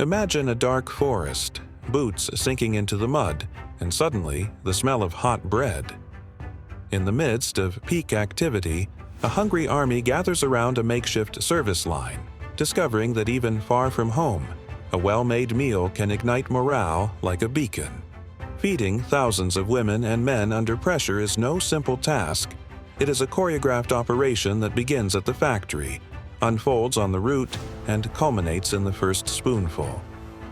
Imagine a dark forest, boots sinking into the mud, and suddenly the smell of hot bread. In the midst of peak activity, a hungry army gathers around a makeshift service line, discovering that even far from home, a well-made meal can ignite morale like a beacon. Feeding thousands of women and men under pressure is no simple task. It is a choreographed operation that begins at the factory, unfolds on the route, and culminates in the first spoonful.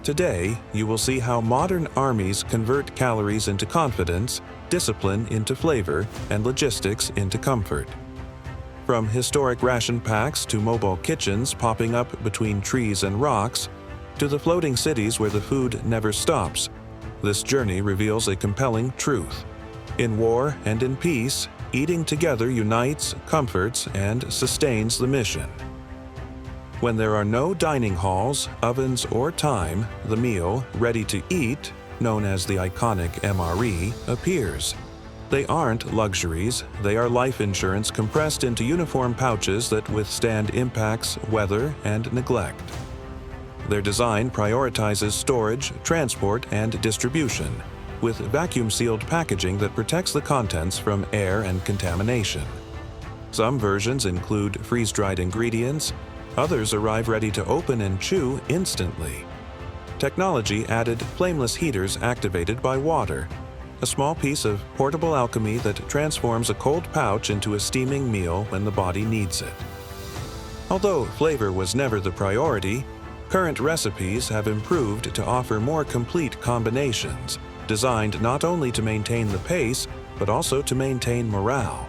Today, you will see how modern armies convert calories into confidence, discipline into flavor, and logistics into comfort. From historic ration packs to mobile kitchens popping up between trees and rocks, to the floating cities where the food never stops, this journey reveals a compelling truth. In war and in peace, eating together unites, comforts, and sustains the mission. When there are no dining halls, ovens, or time, the meal, ready to eat, known as the iconic MRE, appears. They aren't luxuries, they are life insurance compressed into uniform pouches that withstand impacts, weather, and neglect. Their design prioritizes storage, transport, and distribution, with vacuum-sealed packaging that protects the contents from air and contamination. Some versions include freeze-dried ingredients, others arrive ready to open and chew instantly. Technology added flameless heaters activated by water, a small piece of portable alchemy that transforms a cold pouch into a steaming meal when the body needs it. Although flavor was never the priority, current recipes have improved to offer more complete combinations, designed not only to maintain the pace, but also to maintain morale.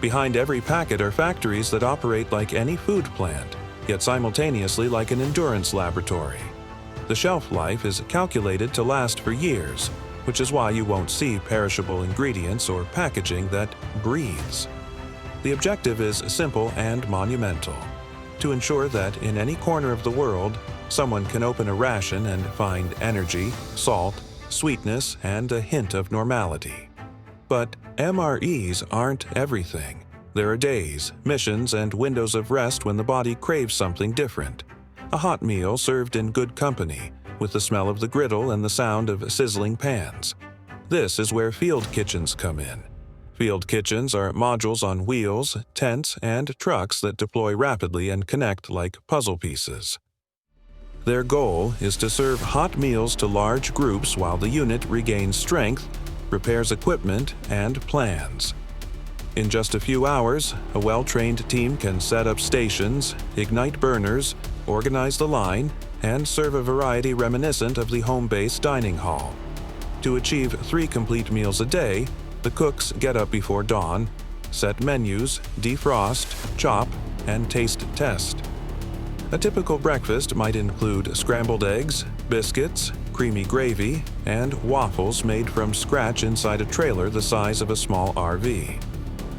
Behind every packet are factories that operate like any food plant, yet simultaneously like an endurance laboratory. The shelf life is calculated to last for years, which is why you won't see perishable ingredients or packaging that breathes. The objective is simple and monumental: to ensure that in any corner of the world, someone can open a ration and find energy, salt, sweetness, and a hint of normality. But MREs aren't everything. There are days, missions, and windows of rest when the body craves something different. A hot meal served in good company, with the smell of the griddle and the sound of sizzling pans. This is where field kitchens come in. Field kitchens are modules on wheels, tents, and trucks that deploy rapidly and connect like puzzle pieces. Their goal is to serve hot meals to large groups while the unit regains strength, repairs equipment, and plans. In just a few hours, a well-trained team can set up stations, ignite burners, organize the line, and serve a variety reminiscent of the home-based dining hall. To achieve 3 complete meals a day, the cooks get up before dawn, set menus, defrost, chop, and taste test. A typical breakfast might include scrambled eggs, biscuits, creamy gravy, and waffles made from scratch inside a trailer the size of a small RV.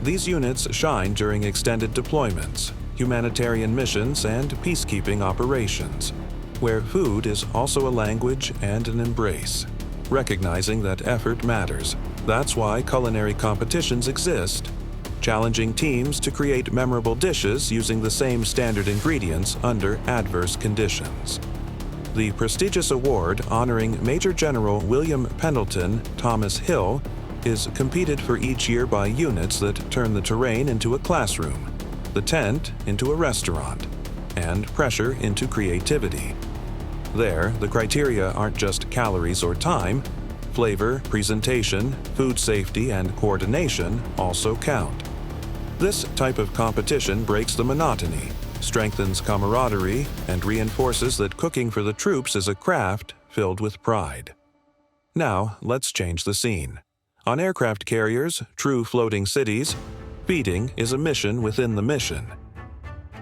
These units shine during extended deployments, humanitarian missions, and peacekeeping operations, where food is also a language and an embrace. Recognizing that effort matters, that's why culinary competitions exist, challenging teams to create memorable dishes using the same standard ingredients under adverse conditions. The prestigious award honoring Major General William Pendleton Thomas Hill is competed for each year by units that turn the terrain into a classroom, the tent into a restaurant, and pressure into creativity. There, the criteria aren't just calories or time. Flavor, presentation, food safety, and coordination also count. This type of competition breaks the monotony, strengthens camaraderie, and reinforces that cooking for the troops is a craft filled with pride. Now, let's change the scene. On aircraft carriers, true floating cities, feeding is a mission within the mission.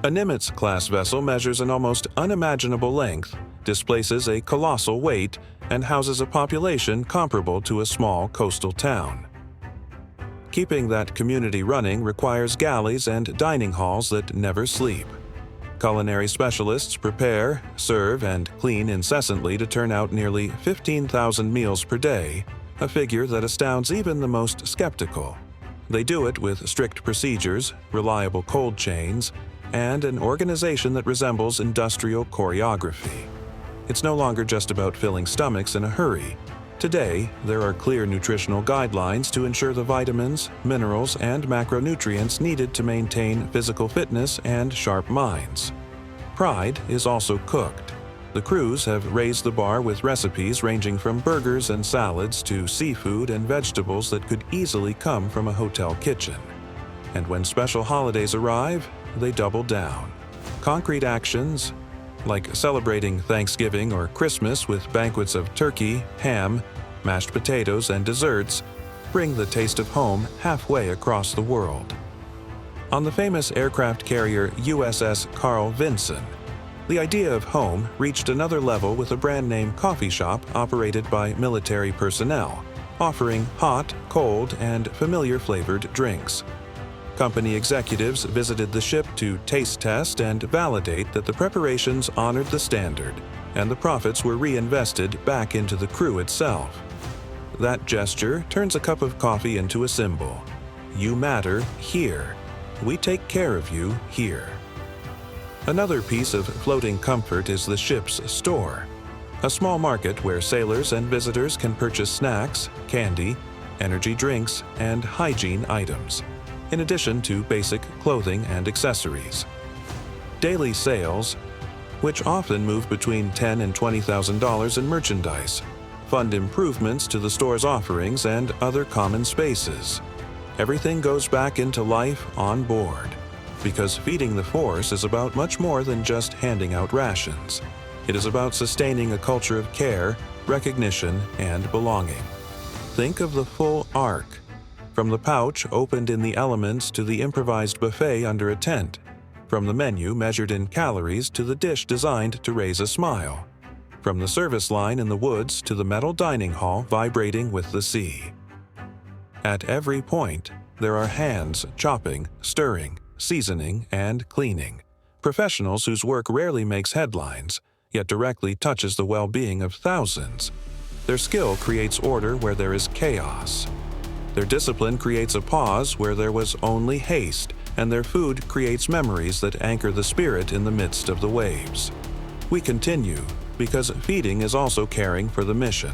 A Nimitz-class vessel measures an almost unimaginable length, displaces a colossal weight, and houses a population comparable to a small coastal town. Keeping that community running requires galleys and dining halls that never sleep. Culinary specialists prepare, serve, and clean incessantly to turn out nearly 15,000 meals per day, a figure that astounds even the most skeptical. They do it with strict procedures, reliable cold chains, and an organization that resembles industrial choreography. It's no longer just about filling stomachs in a hurry. Today, there are clear nutritional guidelines to ensure the vitamins, minerals, and macronutrients needed to maintain physical fitness and sharp minds. Pride is also cooked. The crews have raised the bar with recipes ranging from burgers and salads to seafood and vegetables that could easily come from a hotel kitchen. And when special holidays arrive, they double down. Concrete actions, like celebrating Thanksgiving or Christmas with banquets of turkey, ham, mashed potatoes, and desserts, bring the taste of home halfway across the world. On the famous aircraft carrier USS Carl Vinson, the idea of home reached another level with a brand-name coffee shop operated by military personnel, offering hot, cold, and familiar-flavored drinks. Company executives visited the ship to taste test and validate that the preparations honored the standard, and the profits were reinvested back into the crew itself. That gesture turns a cup of coffee into a symbol. You matter here. We take care of you here. Another piece of floating comfort is the ship's store, a small market where sailors and visitors can purchase snacks, candy, energy drinks, and hygiene items, in addition to basic clothing and accessories. Daily sales, which often move between $10,000 and $20,000 in merchandise, fund improvements to the store's offerings and other common spaces. Everything goes back into life on board, because feeding the force is about much more than just handing out rations. It is about sustaining a culture of care, recognition, and belonging. Think of the full arc, from the pouch opened in the elements to the improvised buffet under a tent, from the menu measured in calories to the dish designed to raise a smile, from the service line in the woods to the metal dining hall vibrating with the sea. At every point, there are hands chopping, stirring, seasoning, and cleaning. Professionals whose work rarely makes headlines, yet directly touches the well-being of thousands. Their skill creates order where there is chaos. Their discipline creates a pause where there was only haste, and their food creates memories that anchor the spirit in the midst of the waves. We continue, because feeding is also caring for the mission.